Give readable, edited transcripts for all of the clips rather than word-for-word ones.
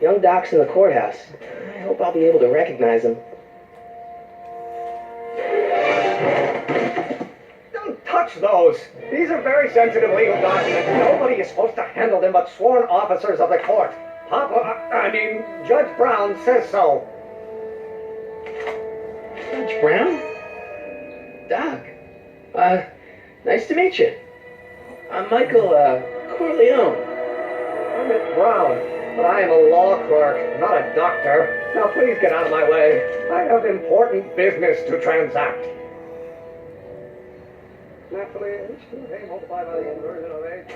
Young Doc's in the courthouse. I hope I'll be able to recognize him. Don't touch those. These are very sensitive legal documents. Nobody is supposed to handle them but sworn officers of the court. Judge Brown says so. Judge Brown? Doc. Nice to meet you. I'm Michael, Corleone. Emmett Brown, but I am a law clerk, not a doctor. Now please get out of my way. I have important business to transact. Naturally, H2A multiplied by the inversion of H.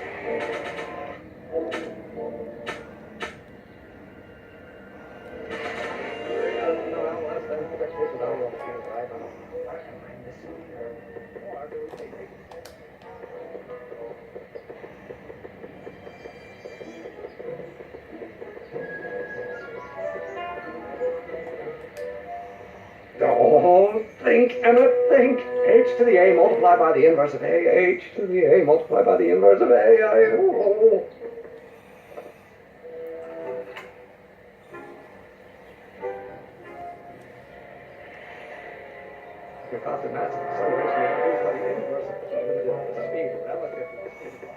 Don't think, Emmett, think. H to the A multiplied by the inverse of A. H to the A multiplied by the inverse of A. The constant mass of acceleration is reduced by the inverse of the speed relative to the speed of light.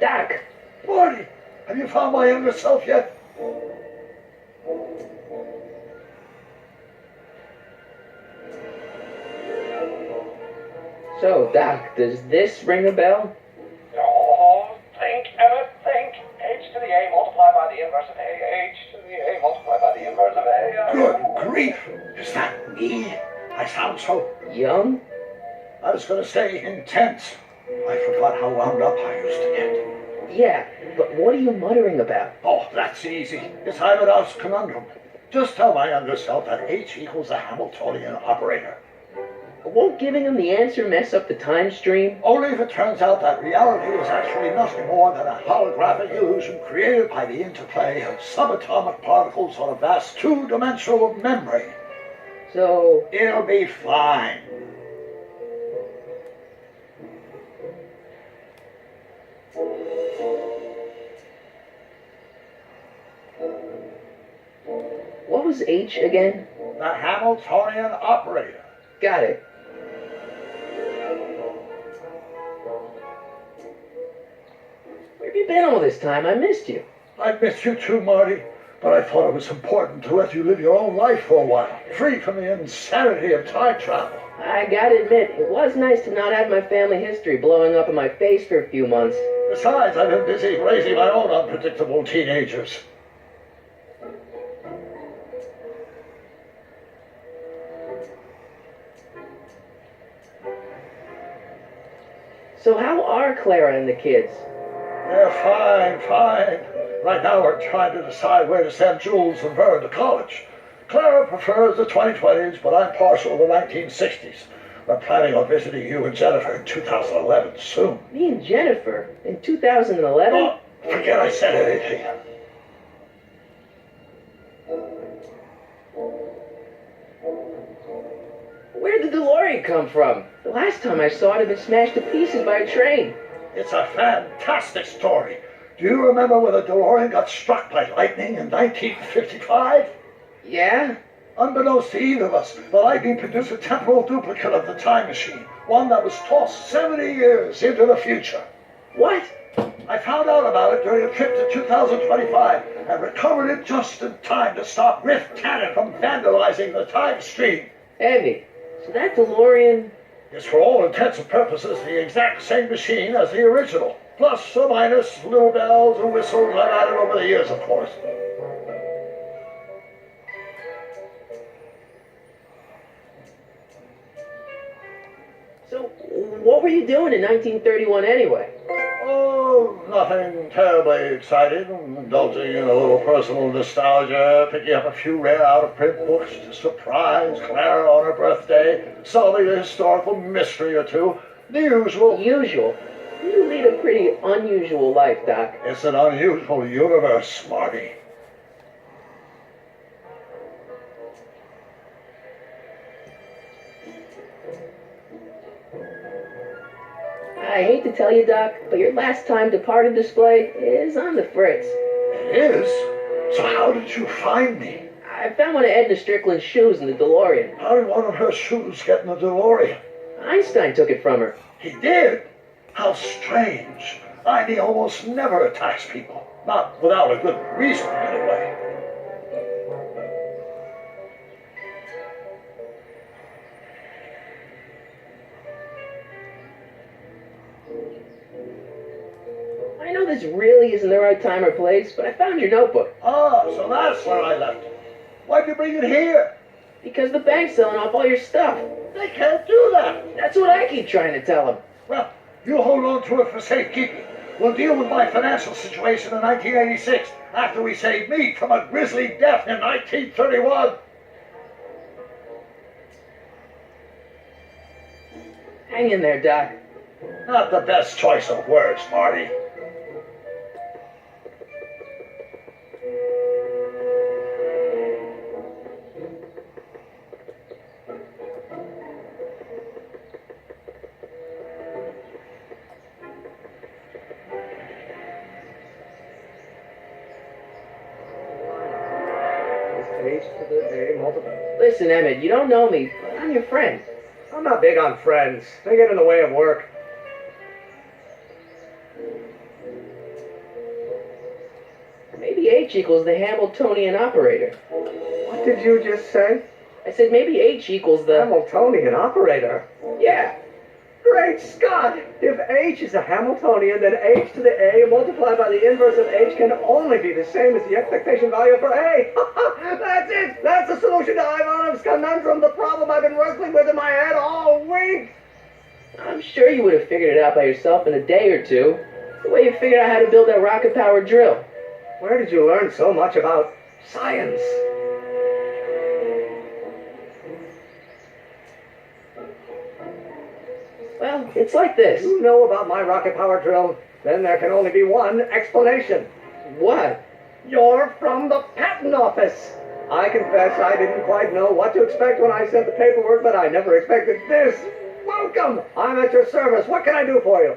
Doc! Marty, have you found my younger self yet? So, Doc, does this ring a bell? Don't think, Emmett, think. H to the A multiplied by the inverse of A. H to the A multiplied by the inverse of A. Good grief! Is that me? I sound so... Young? I was going to say intense. I forgot how wound up I used to get. Yeah, but what are you muttering about? Oh, that's easy. It's Ivanhoe's conundrum. Just tell my younger self that H equals a Hamiltonian operator. Won't giving him the answer mess up the time stream? Only if it turns out that reality is actually nothing more than a holographic illusion created by the interplay of subatomic particles on a vast two-dimensional membrane. So... It'll be fine. What was H again? The Hamiltonian operator. Got it. Where have you been all this time? I missed you. I missed you too, Marty, but I thought it was important to let you live your own life for a while, free from the insanity of time travel. I gotta admit, it was nice to not have my family history blowing up in my face for a few months. Besides, I've been busy raising my own unpredictable teenagers. So how are Clara and the kids? They're fine. Right now we're trying to decide where to send Jules and Vern to college. Clara prefers the 2020s, but I'm partial to the 1960s. We're planning on visiting you and Jennifer in 2011 soon. Me and Jennifer? In 2011? Oh, forget I said anything. Where did the DeLorean come from? The last time I saw it had been smashed to pieces by a train. It's a fantastic story. Do you remember when the DeLorean got struck by lightning in 1955? Yeah? Unbeknownst to either of us, the lightning produced a temporal duplicate of the time machine, one that was tossed 70 years into the future. What? I found out about it during a trip to 2025 and recovered it just in time to stop Riff Cannon from vandalizing the time stream. Heavy. So that DeLorean... It's for all intents and purposes the exact same machine as the original. Plus or minus little bells and whistles I've added over the years, of course. So, what were you doing in 1931 anyway? Oh, nothing terribly exciting. Indulging in a little personal nostalgia, picking up a few rare out-of-print books to surprise Clara on her birthday, solving a historical mystery or two. The usual. Usual? You lead a pretty unusual life, Doc. It's an unusual universe, Marty. I hate to tell you, Doc, but your last time departed display is on the fritz. It is? So how did you find me? I found one of Edna Strickland's shoes in the DeLorean. How did one of her shoes get in the DeLorean? Einstein took it from her. He did? How strange. Ivy almost never attacks people. Not without a good reason, anyway. I know this really isn't the right time or place, but I found your notebook. Ah, so that's where I left it. Why'd you bring it here? Because the bank's selling off all your stuff. They can't do that. That's what I keep trying to tell them. Well, you hold on to it for safekeeping. We'll deal with my financial situation in 1986 after we saved me from a grisly death in 1931. Hang in there, Doc. Not the best choice of words, Marty. H to the A multiplied. Listen, Emmett, you don't know me, but I'm your friend. I'm not big on friends. They get in the way of work. Maybe H equals the Hamiltonian operator. What did you just say? I said maybe H equals the... Hamiltonian operator. Yeah. Great Scott! If H is a Hamiltonian, then H to the A multiplied by the inverse of H can only be the same as the expectation value for A. That's it! That's the solution to Ivanov's conundrum, the problem I've been wrestling with in my head all week! I'm sure you would have figured it out by yourself in a day or two. The way you figured out how to build that rocket-powered drill. Where did you learn so much about science? Well, it's like this. You know about my rocket power drill? Then there can only be one explanation. What? You're from the patent office. I confess I didn't quite know what to expect when I sent the paperwork, but I never expected this. Welcome! I'm at your service. What can I do for you?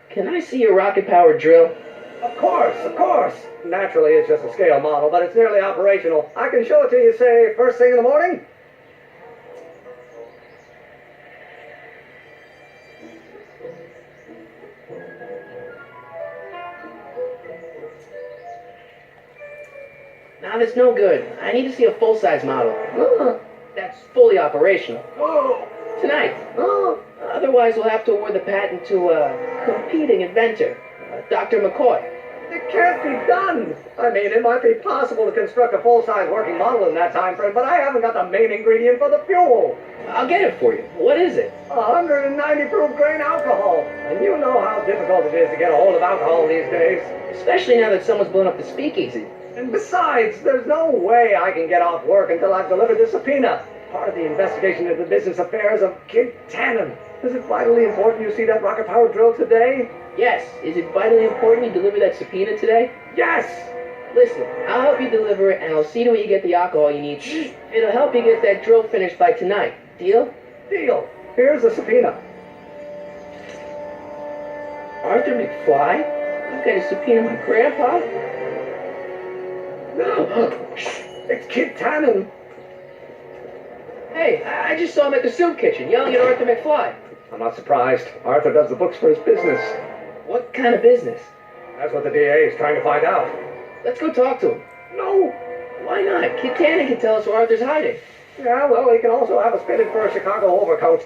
Can I see your rocket-powered drill? Of course, of course. Naturally, it's just a scale model, but it's nearly operational. I can show it to you, say, first thing in the morning. Nah, that's no good. I need to see a full-size model. That's fully operational. Oh, Tonight. oh. Otherwise, we'll have to award the patent to a competing inventor, Dr. McCoy. It can't be done. I mean, it might be possible to construct a full-size working model in that time frame, but I haven't got the main ingredient for the fuel. I'll get it for you. What is it? 190 proof grain alcohol. And you know how difficult it is to get a hold of alcohol these days. Especially now that someone's blown up the speakeasy. And besides, there's no way I can get off work until I've delivered the subpoena. Part of the investigation into the business affairs of Kid Tannen. Is it vitally important you see that rocket-powered drill today? Yes. Is it vitally important you deliver that subpoena today? Yes! Listen, I'll help you deliver it, and I'll see to it you get the alcohol you need. It'll help you get that drill finished by tonight. Deal? Deal. Here's the subpoena. Arthur McFly? I've got a subpoena my grandpa? It's Kid Tannen. Hey, I just saw him at the soup kitchen yelling at Arthur McFly. I'm not surprised. Arthur does the books for his business. What kind of business? That's what the DA is trying to find out. Let's go talk to him. No. Why not? Kid Tannen can tell us where Arthur's hiding. Yeah, well, he can also have us fitted for a Chicago overcoat.